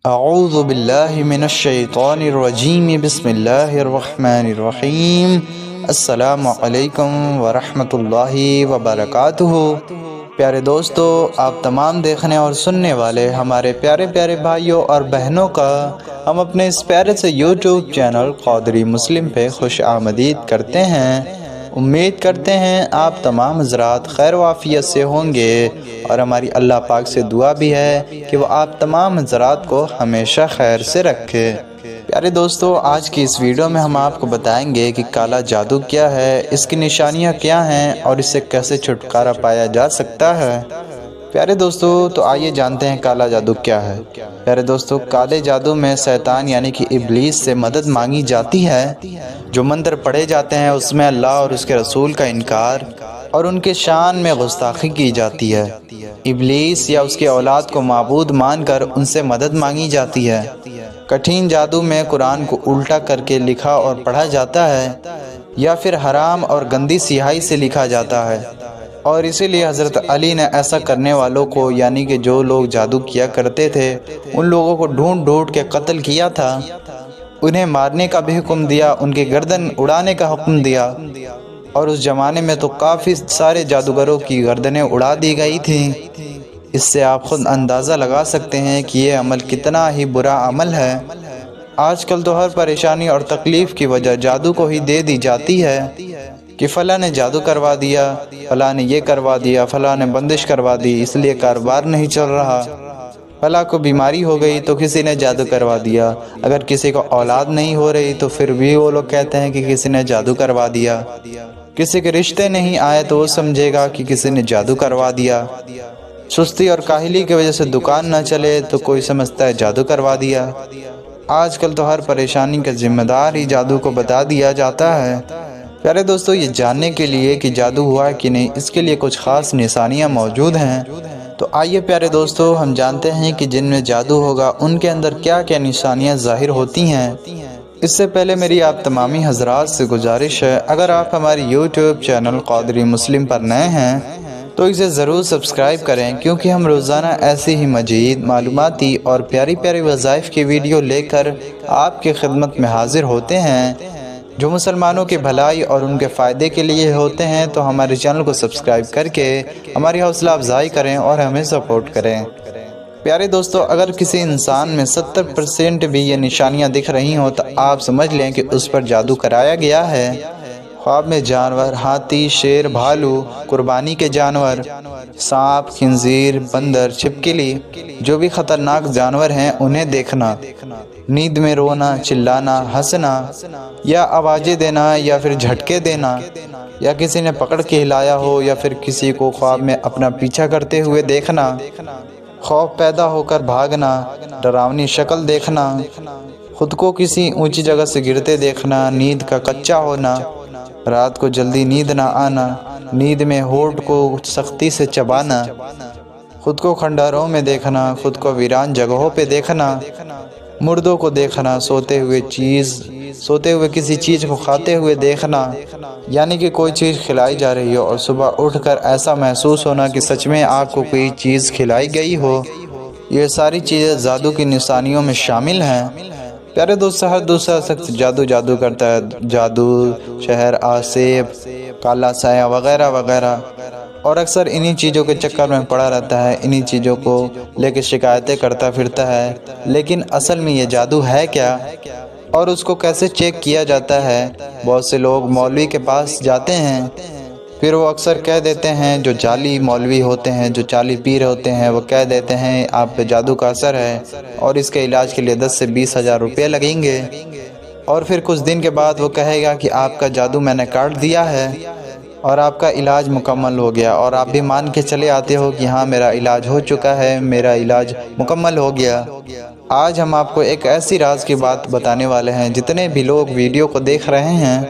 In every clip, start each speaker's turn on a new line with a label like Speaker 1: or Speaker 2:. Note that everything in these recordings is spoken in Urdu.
Speaker 1: اعوذ باللہ من الشیطان الرجیم بسم اللہ الرحمن الرحیم السلام علیکم ورحمۃ اللہ وبرکاتہ۔ پیارے دوستو، آپ تمام دیکھنے اور سننے والے ہمارے پیارے پیارے بھائیوں اور بہنوں کا ہم اپنے اس پیارے سے یوٹیوب چینل قادری مسلم پہ خوش آمدید کرتے ہیں۔ امید کرتے ہیں آپ تمام حضرات خیر و عافیت سے ہوں گے، اور ہماری اللہ پاک سے دعا بھی ہے کہ وہ آپ تمام حضرات کو ہمیشہ خیر سے رکھے۔ پیارے دوستو، آج کی اس ویڈیو میں ہم آپ کو بتائیں گے کہ کالا جادو کیا ہے، اس کی نشانیاں کیا ہیں اور اس سے کیسے چھٹکارا پایا جا سکتا ہے۔ پیارے دوستو، تو آئیے جانتے ہیں کالا جادو کیا ہے۔ پیارے دوستو، کالے جادو میں شیطان یعنی کہ ابلیس سے مدد مانگی جاتی ہے۔ جو منتر پڑھے جاتے ہیں اس میں اللہ اور اس کے رسول کا انکار اور ان کے شان میں گستاخی کی جاتی ہے۔ ابلیس یا اس کے اولاد کو معبود مان کر ان سے مدد مانگی جاتی ہے۔ کٹھین جادو میں قرآن کو الٹا کر کے لکھا اور پڑھا جاتا ہے، یا پھر حرام اور گندی سیاہی سے لکھا جاتا ہے، اور اسی لیے حضرت علی نے ایسا کرنے والوں کو یعنی کہ جو لوگ جادو کیا کرتے تھے ان لوگوں کو ڈھونڈ ڈھونڈ کے قتل کیا تھا، انہیں مارنے کا بھی حکم دیا، ان کی گردن اڑانے کا حکم دیا، اور اس زمانے میں تو کافی سارے جادوگروں کی گردنیں اڑا دی گئی تھیں۔ اس سے آپ خود اندازہ لگا سکتے ہیں کہ یہ عمل کتنا ہی برا عمل ہے۔ آج کل تو ہر پریشانی اور تکلیف کی وجہ جادو کو ہی دے دی جاتی ہے کہ فلاں نے جادو کروا دیا، فلاں نے یہ کروا دیا، فلاں نے بندش کروا دی، اس لیے کاروبار نہیں چل رہا، فلاں کو بیماری ہو گئی تو کسی نے جادو کروا دیا، اگر کسی کو اولاد نہیں ہو رہی تو پھر بھی وہ لوگ کہتے ہیں کہ کسی نے جادو کروا دیا، کسی کے رشتے نہیں آئے تو وہ سمجھے گا کہ کسی نے جادو کروا دیا، سستی اور کاہلی کی وجہ سے دکان نہ چلے تو کوئی سمجھتا ہے جادو کروا دیا۔ آج کل تو ہر پریشانی کا ذمہ دار ہی جادو کو بتا دیا جاتا ہے۔ پیارے دوستو، یہ جاننے کے لیے کہ جادو ہوا ہے کہ نہیں، اس کے لیے کچھ خاص نشانیاں موجود ہیں۔ تو آئیے پیارے دوستو، ہم جانتے ہیں کہ جن میں جادو ہوگا ان کے اندر کیا کیا نشانیاں ظاہر ہوتی ہیں۔ اس سے پہلے میری آپ تمامی حضرات سے گزارش ہے، اگر آپ ہماری یوٹیوب چینل قادری مسلم پر نئے ہیں تو اسے ضرور سبسکرائب کریں، کیونکہ ہم روزانہ ایسی ہی مزید معلوماتی اور پیاری پیاری وظائف کی ویڈیو لے کر آپ کی خدمت میں حاضر ہوتے ہیں، جو مسلمانوں کی بھلائی اور ان کے فائدے کے لیے ہوتے ہیں۔ تو ہمارے چینل کو سبسکرائب کر کے ہماری حوصلہ افزائی کریں اور ہمیں سپورٹ کریں۔ پیارے دوستو، اگر کسی انسان میں 70% بھی یہ نشانیاں دکھ رہی ہوں تو آپ سمجھ لیں کہ اس پر جادو کرایا گیا ہے۔ خواب میں جانور، ہاتھی، شیر، بھالو، قربانی کے جانور، سانپ، خنزیر، بندر، چھپکلی، جو بھی خطرناک جانور ہیں انہیں دیکھنا، نیند میں رونا، چلانا، ہنسنا، یا آوازیں دینا، یا پھر جھٹکے دینا، یا کسی نے پکڑ کے ہلایا ہو، یا پھر کسی کو خواب میں اپنا پیچھا کرتے ہوئے دیکھنا، خوف پیدا ہو کر بھاگنا، ڈراؤنی شکل دیکھنا، خود کو کسی اونچی جگہ سے گرتے دیکھنا، نیند کا کچا ہونا، رات کو جلدی نیند نہ آنا، نیند میں ہونٹ کو سختی سے چبانا، خود کو کھنڈاروں میں دیکھنا، خود کو ویران جگہوں پہ دیکھنا، مردوں کو دیکھنا، سوتے ہوئے کسی چیز کو کھاتے ہوئے دیکھنا، یعنی کہ کوئی چیز کھلائی جا رہی ہو اور صبح اٹھ کر ایسا محسوس ہونا کہ سچ میں آپ کو کوئی چیز کھلائی گئی ہو۔ یہ ساری چیزیں جادو کی نشانیوں میں شامل ہیں۔ پیارے دوست، ہر دوسرا شخص جادو کرتا ہے، جادو، شہر آسیب، کالا سایہ وغیرہ وغیرہ، اور اکثر انہی چیزوں کے چکر میں پڑا رہتا ہے، انہی چیزوں کو لے کے شکایتیں کرتا پھرتا ہے۔ لیکن اصل میں یہ جادو ہے کیا، اور اس کو کیسے چیک کیا جاتا ہے؟ بہت سے لوگ مولوی کے پاس جاتے ہیں، پھر وہ اکثر کہہ دیتے ہیں، جو جعلی مولوی ہوتے ہیں، جو جعلی پیر ہوتے ہیں، وہ کہہ دیتے ہیں آپ پہ جادو کا اثر ہے اور اس کے علاج کے لیے 10 سے 20 ہزار روپے لگیں گے، اور پھر کچھ دن کے بعد وہ کہے گا کہ آپ کا جادو میں نے کاٹ دیا ہے اور آپ کا علاج مکمل ہو گیا، اور آپ بھی مان کے چلے آتے ہو کہ ہاں میرا علاج ہو چکا ہے، میرا علاج مکمل ہو گیا۔ آج ہم آپ کو ایک ایسی راز کی بات بتانے والے ہیں، جتنے بھی لوگ ویڈیو کو دیکھ رہے ہیں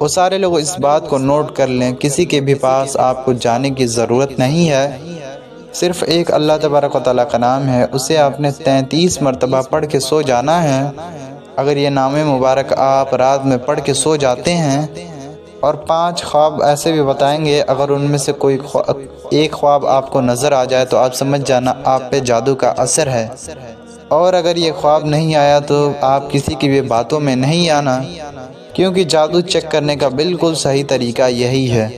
Speaker 1: وہ سارے لوگ اس بات کو نوٹ کر لیں، کسی کے بھی پاس آپ کو جانے کی ضرورت نہیں ہے، صرف ایک اللہ تبارک و تعالیٰ کا نام ہے، اسے آپ نے 33 مرتبہ پڑھ کے سو جانا ہے۔ اگر یہ نام مبارک آپ رات میں پڑھ کے سو جاتے ہیں، اور 5 خواب ایسے بھی بتائیں گے، اگر ان میں سے کوئی ایک خواب آپ کو نظر آ جائے تو آپ سمجھ جانا آپ پہ جادو کا اثر ہے۔ اور اگر یہ خواب نہیں آیا تو آپ کسی کی بھی باتوں میں نہیں آنا، کیونکہ جادو چیک کرنے کا بالکل صحیح طریقہ یہی ہے،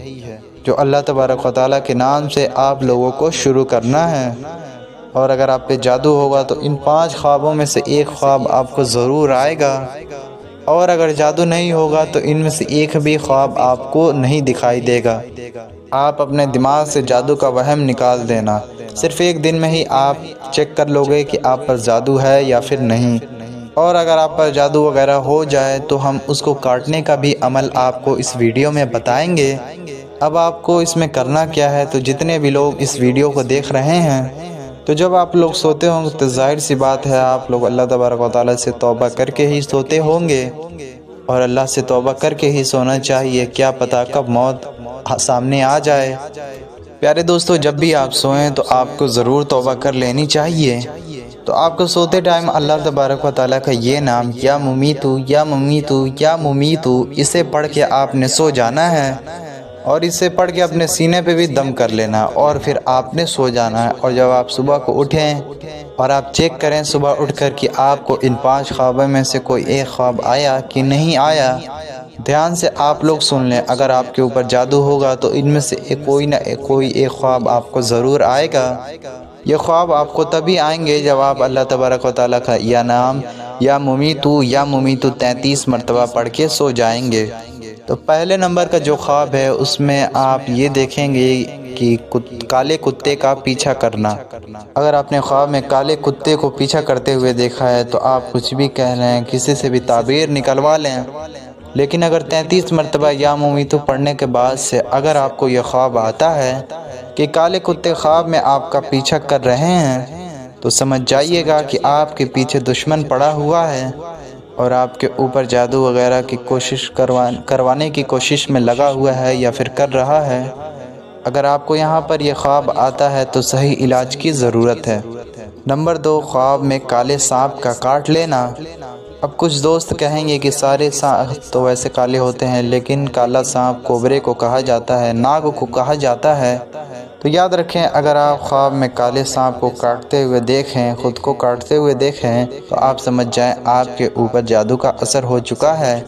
Speaker 1: جو اللہ تبارک و تعالیٰ کے نام سے آپ لوگوں کو شروع کرنا ہے۔ اور اگر آپ پہ جادو ہوگا تو ان 5 خوابوں میں سے ایک خواب آپ کو ضرور آئے گا، اور اگر جادو نہیں ہوگا تو ان میں سے ایک بھی خواب آپ کو نہیں دکھائی دے گا۔ آپ اپنے دماغ سے جادو کا وہم نکال دینا، صرف ایک دن میں ہی آپ چیک کر لو گے کہ آپ پر جادو ہے یا پھر نہیں۔ اور اگر آپ پر جادو وغیرہ ہو جائے تو ہم اس کو کاٹنے کا بھی عمل آپ کو اس ویڈیو میں بتائیں گے۔ اب آپ کو اس میں کرنا کیا ہے، تو جتنے بھی لوگ اس ویڈیو کو دیکھ رہے ہیں، تو جب آپ لوگ سوتے ہوں گے تو ظاہر سی بات ہے آپ لوگ اللہ تبارک و تعالیٰ سے توبہ کر کے ہی سوتے ہوں گے، اور اللہ سے توبہ کر کے ہی سونا چاہیے، کیا پتہ کب موت سامنے آ جائے۔ پیارے دوستو، جب بھی آپ سوئیں تو آپ کو ضرور توبہ کر لینی چاہیے۔ تو آپ کو سوتے ٹائم اللہ تبارک و تعالیٰ کا یہ نام یا ممیتو یا ممیتو یا ممیتو اسے پڑھ کے آپ نے سو جانا ہے، اور اسے پڑھ کے اپنے سینے پہ بھی دم کر لینا، اور پھر آپ نے سو جانا ہے۔ اور جب آپ صبح کو اٹھیں اور آپ چیک کریں صبح اٹھ کر کہ آپ کو ان 5 خوابوں میں سے کوئی ایک خواب آیا کہ نہیں آیا، دھیان سے آپ لوگ سن لیں۔ اگر آپ کے اوپر جادو ہوگا تو ان میں سے کوئی نہ کوئی ایک خواب آپ کو ضرور آئے گا۔ یہ خواب آپ کو تبھی آئیں گے جب آپ اللہ تبارک و تعالیٰ کا یا نام یا ممیتو 33 مرتبہ پڑھ کے سو جائیں گے۔ تو پہلے نمبر کا جو خواب ہے اس میں آپ یہ دیکھیں گے کہ کالے کتے کا پیچھا کرنا۔ اگر آپ نے خواب میں کالے کتے کو پیچھا کرتے ہوئے دیکھا ہے تو آپ کچھ بھی کہہ لیں، کسی سے بھی تعبیر نکلوا لیں، لیکن اگر 33 مرتبہ یا ممیتو پڑھنے کے بعد سے اگر آپ کو یہ خواب آتا ہے کہ کالے کتے خواب میں آپ کا پیچھا کر رہے ہیں، تو سمجھ جائیے گا کہ آپ کے پیچھے دشمن پڑا ہوا ہے اور آپ کے اوپر جادو وغیرہ کی کوشش کروانے کی کوشش میں لگا ہوا ہے یا پھر کر رہا ہے۔ اگر آپ کو یہاں پر یہ خواب آتا ہے تو صحیح علاج کی ضرورت ہے۔ نمبر 2، خواب میں کالے سانپ کا کاٹ لینا۔ اب کچھ دوست کہیں گے کہ سارے سانپ تو ویسے کالے ہوتے ہیں، لیکن کالا سانپ کوبرے کو کہا جاتا ہے، ناگ کو کہا جاتا ہے۔ تو یاد رکھیں، اگر آپ خواب میں کالے سانپ کو کاٹتے ہوئے دیکھیں، خود کو کاٹتے ہوئے دیکھیں، تو آپ سمجھ جائیں آپ کے اوپر جادو کا اثر ہو چکا ہے۔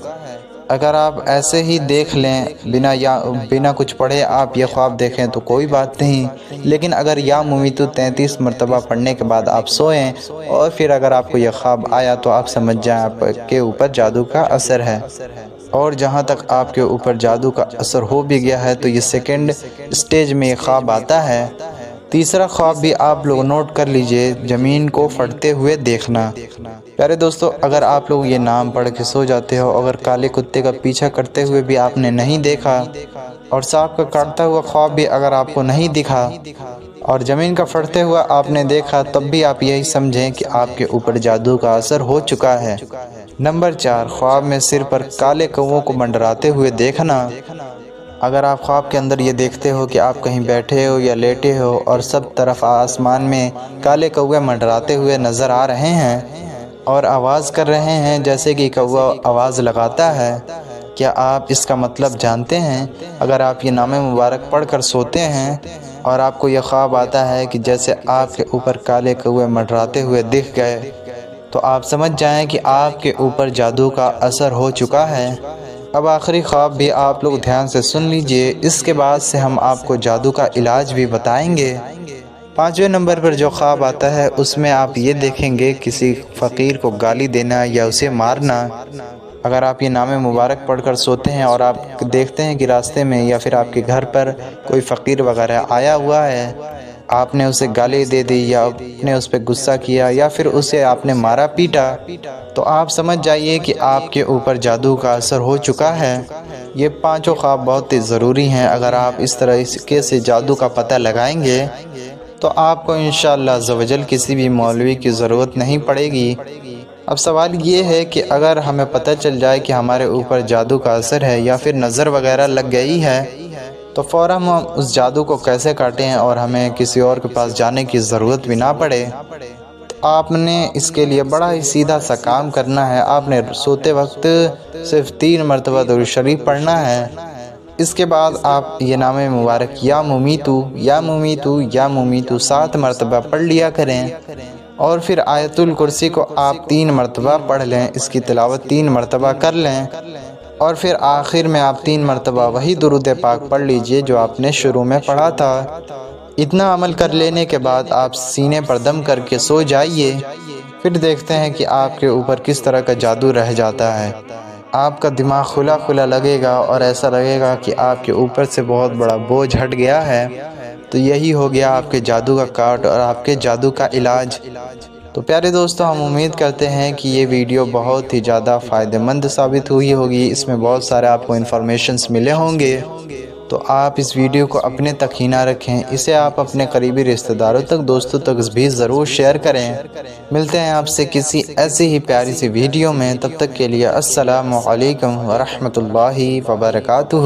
Speaker 1: اگر آپ ایسے ہی دیکھ لیں بنا کچھ پڑھے آپ یہ خواب دیکھیں تو کوئی بات نہیں، لیکن اگر یا ممیتو 33 مرتبہ پڑھنے کے بعد آپ سوئیں اور پھر اگر آپ کو یہ خواب آیا تو آپ سمجھ جائیں آپ کے اوپر جادو کا اثر ہے۔ اور جہاں تک آپ کے اوپر جادو کا اثر ہو بھی گیا ہے تو یہ سیکنڈ سٹیج میں خواب آتا ہے۔ تیسرا خواب بھی آپ لوگ نوٹ کر لیجئے، زمین کو پھٹتے ہوئے دیکھنا۔ پیارے دوستو، اگر آپ لوگ یہ نام پڑھ کے سو جاتے ہو، اگر کالے کتے کا پیچھا کرتے ہوئے بھی آپ نے نہیں دیکھا اور سانپ کا کاٹتا ہوا خواب بھی اگر آپ کو نہیں دکھا اور زمین کا پھٹتے ہوا آپ نے دیکھا، تب بھی آپ یہی سمجھیں کہ آپ کے اوپر جادو کا اثر ہو چکا ہے۔ نمبر 4، خواب میں سر پر کالے کووں کو منڈراتے ہوئے دیکھنا۔ اگر آپ خواب کے اندر یہ دیکھتے ہو کہ آپ کہیں بیٹھے ہو یا لیٹے ہو اور سب طرف آسمان میں کالے کوے منڈراتے ہوئے نظر آ رہے ہیں اور آواز کر رہے ہیں جیسے کہ کوا آواز لگاتا ہے، کیا آپ اس کا مطلب جانتے ہیں؟ اگر آپ یہ نام مبارک پڑھ کر سوتے ہیں اور آپ کو یہ خواب آتا ہے کہ جیسے آپ کے اوپر کالے کوے منڈراتے ہوئے دکھ گئے، تو آپ سمجھ جائیں کہ آپ کے اوپر جادو کا اثر ہو چکا ہے۔ اب آخری خواب بھی آپ لوگ دھیان سے سن لیجئے، اس کے بعد سے ہم آپ کو جادو کا علاج بھی بتائیں گے۔ 5ویں نمبر پر جو خواب آتا ہے اس میں آپ یہ دیکھیں گے کسی فقیر کو گالی دینا یا اسے مارنا۔ اگر آپ یہ نام مبارک پڑھ کر سوتے ہیں اور آپ دیکھتے ہیں کہ راستے میں یا پھر آپ کے گھر پر کوئی فقیر وغیرہ آیا ہوا ہے، آپ نے اسے گالی دے دی یا آپ نے اس پہ غصہ کیا یا پھر اسے آپ نے مارا پیٹا، تو آپ سمجھ جائیے کہ آپ کے اوپر جادو کا اثر ہو چکا ہے۔ یہ 5 خواب بہت ہی ضروری ہیں۔ اگر آپ اس طریقے سے جادو کا پتہ لگائیں گے تو آپ کو انشاءاللہ عزوجل کسی بھی مولوی کی ضرورت نہیں پڑے گی۔ اب سوال یہ ہے کہ اگر ہمیں پتہ چل جائے کہ ہمارے اوپر جادو کا اثر ہے یا پھر نظر وغیرہ لگ گئی ہے، تو فوراً ہم اس جادو کو کیسے کاٹیں اور ہمیں کسی اور کے پاس جانے کی ضرورت بھی نہ پڑے؟ آپ نے اس کے لیے بڑا ہی سیدھا سا کام کرنا ہے۔ آپ نے سوتے وقت صرف 3 مرتبہ درود شریف پڑھنا ہے۔ اس کے بعد آپ یہ نام مبارک یا ممیتو 7 مرتبہ پڑھ لیا کریں۔ اور پھر آیت الکرسی کو آپ 3 مرتبہ پڑھ لیں، اس کی تلاوت 3 مرتبہ کر لیں، اور پھر آخر میں آپ 3 مرتبہ وہی درود پاک پڑھ لیجئے جو آپ نے شروع میں پڑھا تھا۔ اتنا عمل کر لینے کے بعد آپ سینے پر دم کر کے سو جائیے، پھر دیکھتے ہیں کہ آپ کے اوپر کس طرح کا جادو رہ جاتا ہے۔ آپ کا دماغ کھلا کھلا لگے گا اور ایسا لگے گا کہ آپ کے اوپر سے بہت بڑا بوجھ ہٹ گیا ہے۔ تو یہی ہو گیا آپ کے جادو کا کاٹ اور آپ کے جادو کا علاج۔ تو پیارے دوستو، ہم امید کرتے ہیں کہ یہ ویڈیو بہت ہی زیادہ فائدہ مند ثابت ہوئی ہوگی، اس میں بہت سارے آپ کو انفارمیشنز ملے ہوں گے۔ تو آپ اس ویڈیو کو اپنے تک ہی نہ رکھیں، اسے آپ اپنے قریبی رشتہ داروں تک، دوستوں تک بھی ضرور شیئر کریں۔ ملتے ہیں آپ سے کسی ایسی ہی پیاری سی ویڈیو میں، تب تک کے لیے السلام علیکم ورحمۃ اللہ وبرکاتہ۔